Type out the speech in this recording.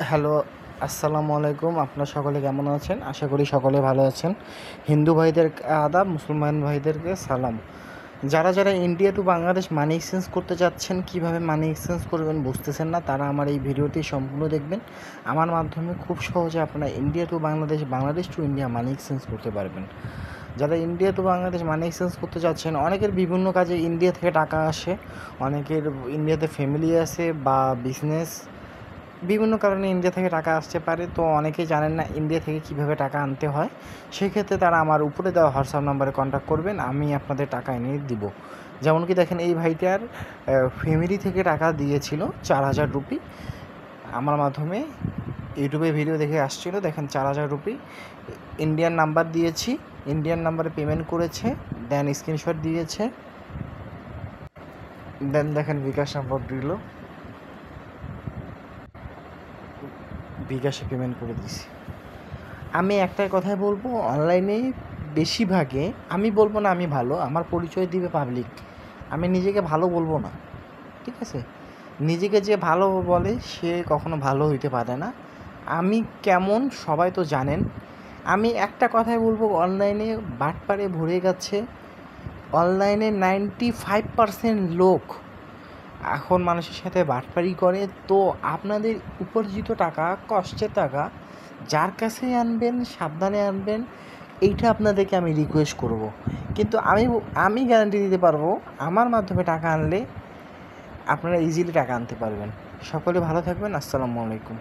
Hello, আসসালামু আলাইকুম। আপনারা সকলে কেমন আছেন? আশা করি সকলে ভালো আছেন। হিন্দু ভাইদের আদাব, মুসলমান ভাইদেরকে সালাম। যারা India to Bangladesh money exchange করতে চাচ্ছেন, কিভাবে মানি এক্সচেঞ্জ করবেন বুঝতেছেন না, তারা আমার এই ভিডিওটি সম্পূর্ণ দেখবেন। আমার মাধ্যমে খুব সহজে আপনারা India to Bangladesh, Bangladesh to India money exchange করতে পারবেন। যারা India to Bangladesh money exchange করতে চাচ্ছেন, অনেকের বিভিন্ন কাজে ইন্ডিয়া থেকে টাকা আসে, অনেকের ইন্ডিয়াতে ফ্যামিলি আছে বা বিজনেস, বিভিন্ন কারণে ইন্ডিয়া থেকে টাকা আসতে পারে। তো অনেকেই জানেন না ইন্ডিয়া থেকে কিভাবে টাকা আনতে হয়। সেক্ষেত্রে তারা আমার উপরে দেওয়া হোয়াটসঅ্যাপ নাম্বারে কন্ট্যাক্ট করবেন, আমি আপনাদের টাকা এনে দিব। যেমন কি দেখেন, এই ভাইটার ফ্যামিলি থেকে টাকা দিয়েছিল 4,000 রুপি আমার মাধ্যমে। ইউটিউবে ভিডিও দেখে আসছিল, দেখেন 4,000 রুপি ইন্ডিয়ান নাম্বার দিয়েছি, ইন্ডিয়ান নাম্বারে পেমেন্ট করেছে, দেন স্ক্রিনশট দিয়েছে, দেন দেখেন বিকাশ নাম্বার দিল, বিকাশে পেমেন্ট করে দিয়েছি। আমি একটাই কথাই বলবো, অনলাইনে বেশিরভাগে, আমি বলবো না আমি ভালো, আমার পরিচয় দিবে পাবলিক, আমি নিজেকে ভালো বলবো না, ঠিক আছে? নিজেকে যে ভালো বলে সে কখনো ভালো হইতে পারে না। আমি কেমন সবাই তো জানেন। আমি একটা কথাই বলবো, অনলাইনে বাটপারে ভরে গেছে। অনলাইনে 95% লোক এখন মানুষের সাথে বাটপারি করে। তো আপনাদের উপার্জিত টাকা, কষ্টের টাকা যার কাছেই আনবেন সাবধানে আনবেন, এইটা আপনাদেরকে আমি রিকোয়েস্ট করব। কিন্তু আমি গ্যারান্টি দিতে পারবো, আমার মাধ্যমে টাকা আনলে আপনারা ইজিলি টাকা আনতে পারবেন। সকলে ভালো থাকবেন। আসসালামু আলাইকুম।